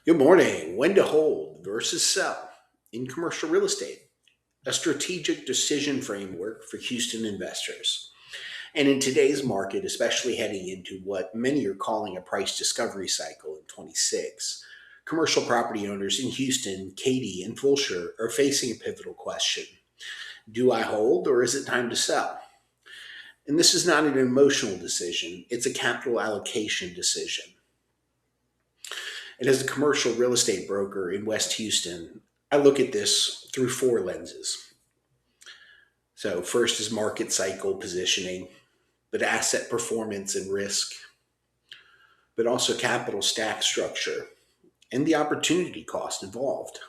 Good morning. When to hold versus sell in commercial real estate, a strategic decision framework for Houston investors. And in today's market, especially heading into what many are calling a price discovery cycle in 26, commercial property owners in Houston, Katy, and Fulshear are facing a pivotal question. Do I hold or is it time to sell? And this is not an emotional decision, it's a capital allocation decision. And as a commercial real estate broker in West Houston, I look at this through four lenses. So, first is market cycle positioning, but asset performance and risk, but also capital stack structure and the opportunity cost involved.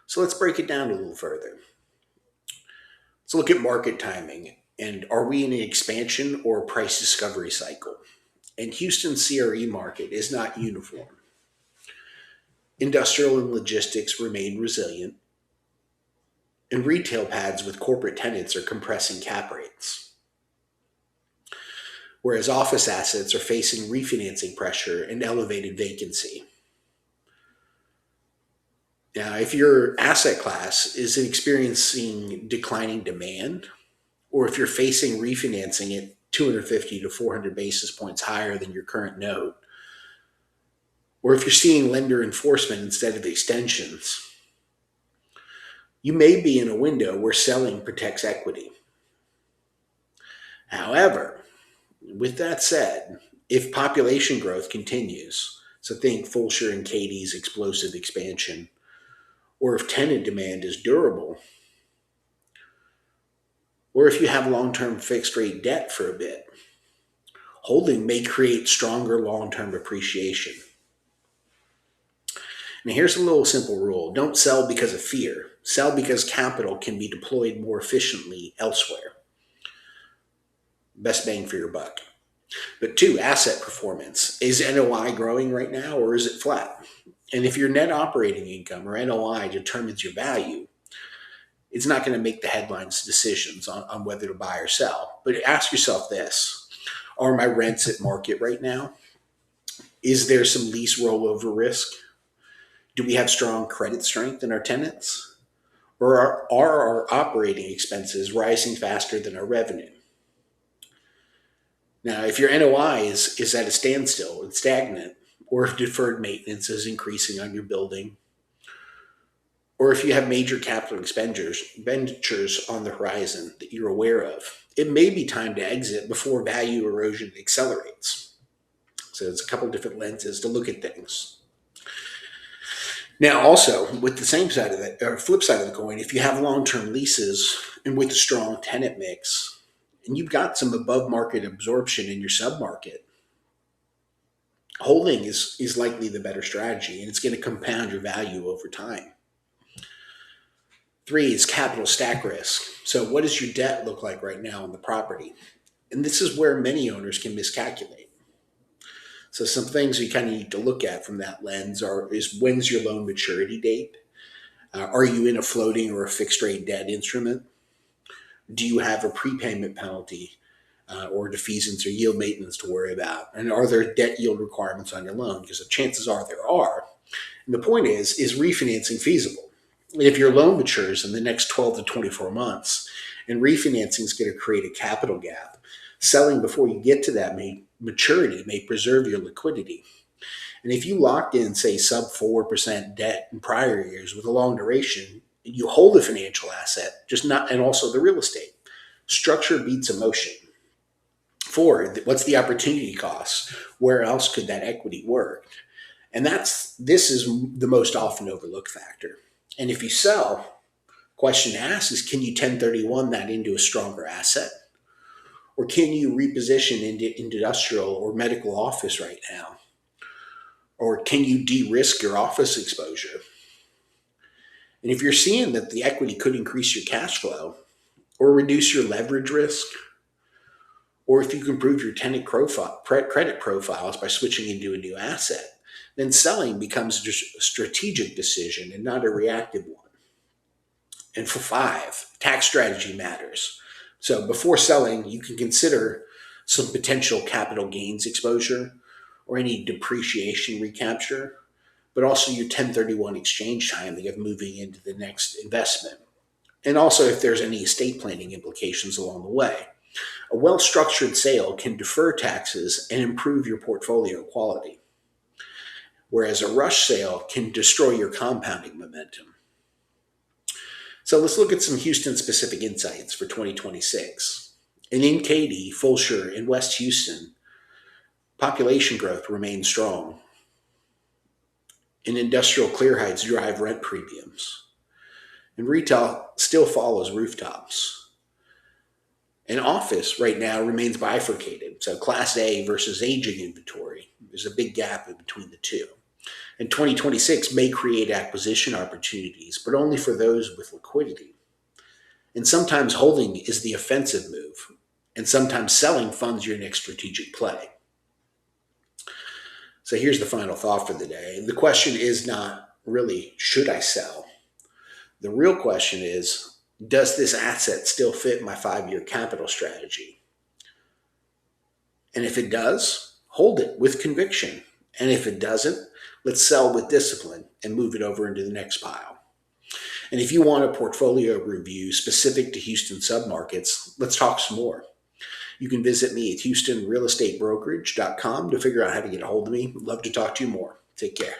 So, let's break it down a little further. Let's look at market timing. And are we in an expansion or a price discovery cycle? And Houston's CRE market is not uniform. Industrial and logistics remain resilient, and retail pads with corporate tenants are compressing cap rates, whereas office assets are facing refinancing pressure and elevated vacancy. Now, if your asset class is experiencing declining demand, or if you're facing refinancing at 250 to 400 basis points higher than your current note, or if you're seeing lender enforcement instead of extensions, you may be in a window where selling protects equity. However, with that said, if population growth continues, so think Fulshear and Katy's explosive expansion, or if tenant demand is durable, or if you have long term fixed rate debt for a bit, holding may create stronger long term appreciation. And here's a little simple rule: don't sell because of fear, sell because capital can be deployed more efficiently elsewhere. Best bang for your buck. But two, asset performance. Is NOI growing right now or is it flat? And if your net operating income or NOI determines your value, it's not going to make the headlines decisions on whether to buy or sell. But ask yourself this: are my rents at market right now? Is there some lease rollover risk? Do we have strong credit strength in our tenants? Or are our operating expenses rising faster than our revenue? Now, if your NOI is at a standstill, it's stagnant, or if deferred maintenance is increasing on your building, or if you have major capital expenditures on the horizon that you're aware of, it may be time to exit before value erosion accelerates. So it's a couple different lenses to look at things. Now, also with the same side of that, or flip side of the coin, if you have long-term leases and with a strong tenant mix, and you've got some above market absorption in your submarket, holding is likely the better strategy, and it's going to compound your value over time. Three is capital stack risk. So, what does your debt look like right now on the property? And this is where many owners can miscalculate. So, some things we kind of need to look at from that lens is when's your loan maturity date? Are you in a floating or a fixed rate debt instrument? Do you have a prepayment penalty or defeasance or yield maintenance to worry about? And are there debt yield requirements on your loan? Because the chances are there are. And the point is refinancing feasible? If your loan matures in the next 12 to 24 months and refinancing is going to create a capital gap, selling before you get to that maturity may preserve your liquidity. And if you locked in, say, sub 4% debt in prior years with a long duration, you hold the financial asset, just not, and also the real estate. Structure beats emotion. Four, what's the opportunity cost? Where else could that equity work? And this is the most often overlooked factor. And if you sell, question to ask is, can you 1031 that into a stronger asset? Or can you reposition into industrial or medical office right now? Or can you de-risk your office exposure? And if you're seeing that the equity could increase your cash flow or reduce your leverage risk, or if you can improve your tenant credit profiles by switching into a new asset, then selling becomes a strategic decision and not a reactive one. And for five, tax strategy matters. So before selling, you can consider some potential capital gains exposure or any depreciation recapture. but also your 1031 exchange timing of moving into the next investment. And also if there's any estate planning implications along the way. A well-structured sale can defer taxes and improve your portfolio quality, whereas a rush sale can destroy your compounding momentum. So let's look at some Houston-specific insights for 2026. And in Katy, Fulshear, and West Houston, population growth remains strong, and industrial clear heights drive rent premiums. And retail still follows rooftops. And office right now remains bifurcated. So Class A versus aging inventory. There's a big gap in between the two. And 2026 may create acquisition opportunities, but only for those with liquidity. And sometimes holding is the offensive move, and sometimes selling funds your next strategic play. So here's the final thought for the day. The question is not really, should I sell? The real question is, does this asset still fit my 5-year capital strategy? And if it does, hold it with conviction. And if it doesn't, let's sell with discipline and move it over into the next pile. And if you want a portfolio review specific to Houston submarkets, let's talk some more. You can visit me at houstonrealestatebrokerage.com to figure out how to get a hold of me. Love to talk to you more. Take care.